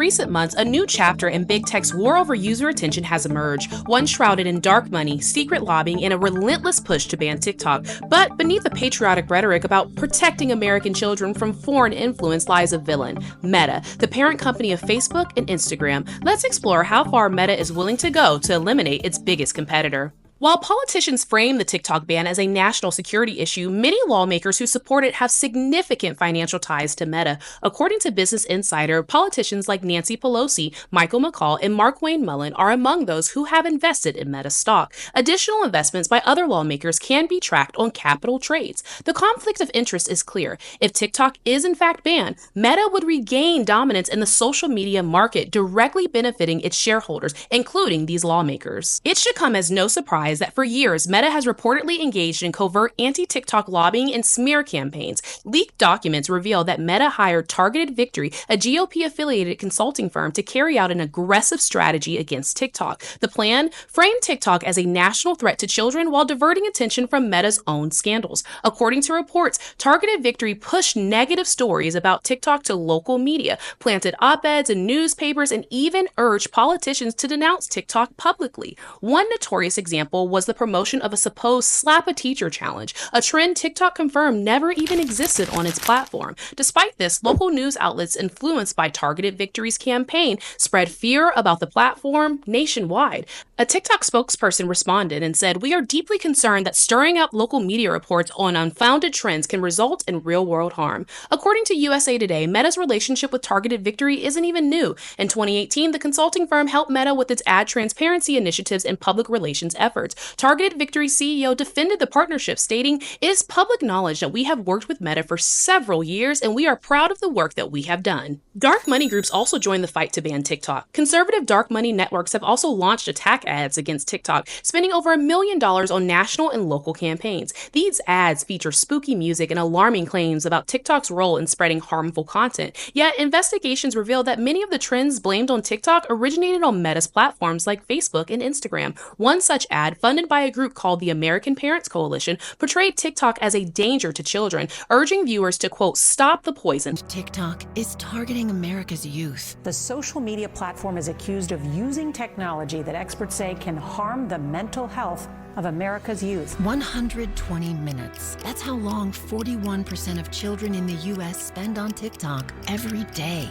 recent months, a new chapter in big tech's war over user attention has emerged, one shrouded in dark money, secret lobbying, and a relentless push to ban TikTok. But beneath the patriotic rhetoric about protecting American children from foreign influence lies a villain, Meta, the parent company of Facebook and Instagram. Let's explore how far Meta is willing to go to eliminate its biggest competitor. While politicians frame the TikTok ban as a national security issue, many lawmakers who support it have significant financial ties to Meta. According to Business Insider, politicians like Nancy Pelosi, Michael McCaul, and Markwayne Mullin are among those who have invested in Meta stock. Additional investments by other lawmakers can be tracked on Capital Trades. The conflict of interest is clear. If TikTok is in fact banned, Meta would regain dominance in the social media market, directly benefiting its shareholders, including these lawmakers. It should come as no surprise that for years, Meta has reportedly engaged in covert anti-TikTok lobbying and smear campaigns. Leaked documents reveal that Meta hired Targeted Victory, a GOP-affiliated consulting firm, to carry out an aggressive strategy against TikTok. The plan framed TikTok as a national threat to children while diverting attention from Meta's own scandals. According to reports, Targeted Victory pushed negative stories about TikTok to local media, planted op-eds in newspapers, and even urged politicians to denounce TikTok publicly. One notorious example was the promotion of a supposed slap a teacher challenge, a trend TikTok confirmed never even existed on its platform. Despite this, local news outlets influenced by Targeted Victory's campaign spread fear about the platform nationwide. A TikTok spokesperson responded and said, "We are deeply concerned that stirring up local media reports on unfounded trends can result in real-world harm." According to USA Today, Meta's relationship with Targeted Victory isn't even new. In 2018, the consulting firm helped Meta with its ad transparency initiatives and public relations efforts. Targeted Victory CEO defended the partnership, stating, "It is public knowledge that we have worked with Meta for several years, and we are proud of the work that we have done." Dark money groups also joined the fight to ban TikTok. Conservative dark money networks have also launched attack ads against TikTok, spending over $1 million on national and local campaigns. These ads feature spooky music and alarming claims about TikTok's role in spreading harmful content. Yet, investigations reveal that many of the trends blamed on TikTok originated on Meta's platforms like Facebook and Instagram. One such ad, funded by a group called the American Parents Coalition, portrayed TikTok as a danger to children, urging viewers to, quote, "stop the poison." TikTok is targeting America's youth. The social media platform is accused of using technology that experts say can harm the mental health of America's youth. 120 minutes. That's how long 41% of children in the U.S. spend on TikTok every day.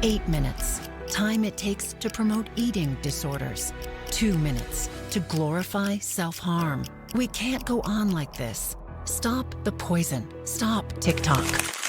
8 minutes. Time it takes to promote eating disorders. 2 minutes to glorify self-harm. We can't go on like this. Stop the poison. Stop TikTok.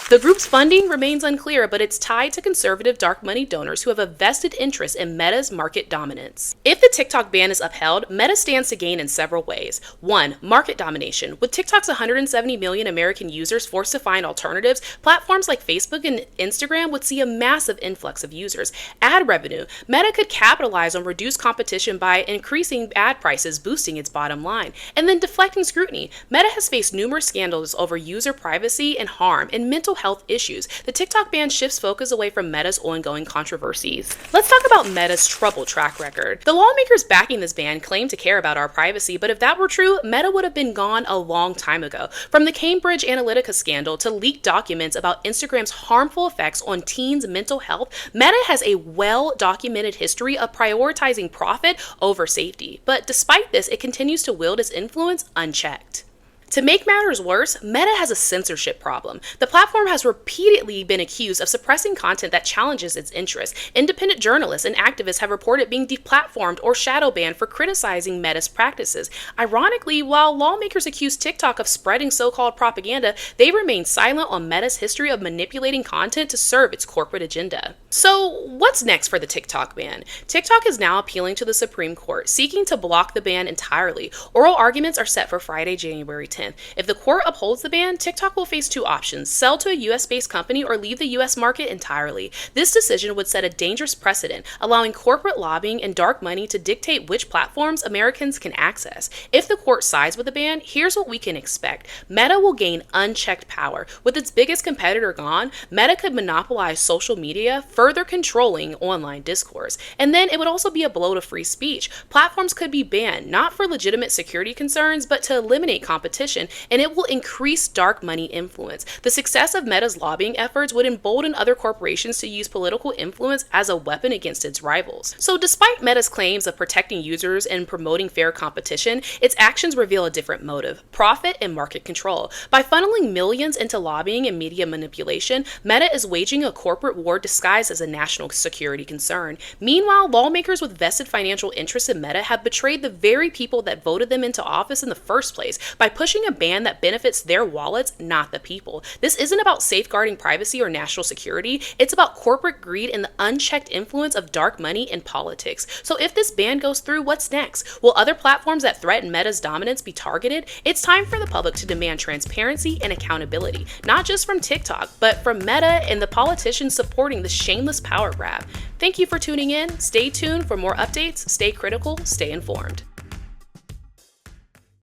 The group's funding remains unclear, but it's tied to conservative dark money donors who have a vested interest in Meta's market dominance. If the TikTok ban is upheld, Meta stands to gain in several ways. 1. Market domination. With TikTok's 170 million American users forced to find alternatives, platforms like Facebook and Instagram would see a massive influx of users. Ad revenue. Meta could capitalize on reduced competition by increasing ad prices, boosting its bottom line. And then deflecting scrutiny. Meta has faced numerous scandals over user privacy and harm and mental health issues. The TikTok ban shifts focus away from Meta's ongoing controversies. Let's talk about Meta's troubled track record. The lawmakers backing this ban claim to care about our privacy, but if that were true, Meta would have been gone a long time ago. From the Cambridge Analytica scandal to leaked documents about Instagram's harmful effects on teens' mental health, Meta has a well-documented history of prioritizing profit over safety. But despite this, it continues to wield its influence unchecked. To make matters worse, Meta has a censorship problem. The platform has repeatedly been accused of suppressing content that challenges its interests. Independent journalists and activists have reported being deplatformed or shadow banned for criticizing Meta's practices. Ironically, while lawmakers accuse TikTok of spreading so-called propaganda, they remain silent on Meta's history of manipulating content to serve its corporate agenda. So, what's next for the TikTok ban? TikTok is now appealing to the Supreme Court, seeking to block the ban entirely. Oral arguments are set for Friday, January 10th. If the court upholds the ban, TikTok will face two options: sell to a US-based company or leave the US market entirely. This decision would set a dangerous precedent, allowing corporate lobbying and dark money to dictate which platforms Americans can access. If the court sides with the ban, here's what we can expect. Meta will gain unchecked power. With its biggest competitor gone, Meta could monopolize social media, further controlling online discourse. And then it would also be a blow to free speech. Platforms could be banned, not for legitimate security concerns, but to eliminate competition competition, and it will increase dark money influence. The success of Meta's lobbying efforts would embolden other corporations to use political influence as a weapon against its rivals. So despite Meta's claims of protecting users and promoting fair competition, its actions reveal a different motive: profit and market control. By funneling millions into lobbying and media manipulation, Meta is waging a corporate war disguised as a national security concern. Meanwhile, lawmakers with vested financial interests in Meta have betrayed the very people that voted them into office in the first place by pushing a ban that benefits their wallets, not the people. This isn't about safeguarding privacy or national security. It's about corporate greed and the unchecked influence of dark money in politics. So if this ban goes through, what's next? Will other platforms that threaten Meta's dominance be targeted? It's time for the public to demand transparency and accountability, not just from TikTok, but from Meta and the politicians supporting the shameless power grab. Thank you for tuning in. Stay tuned for more updates. Stay critical, stay informed.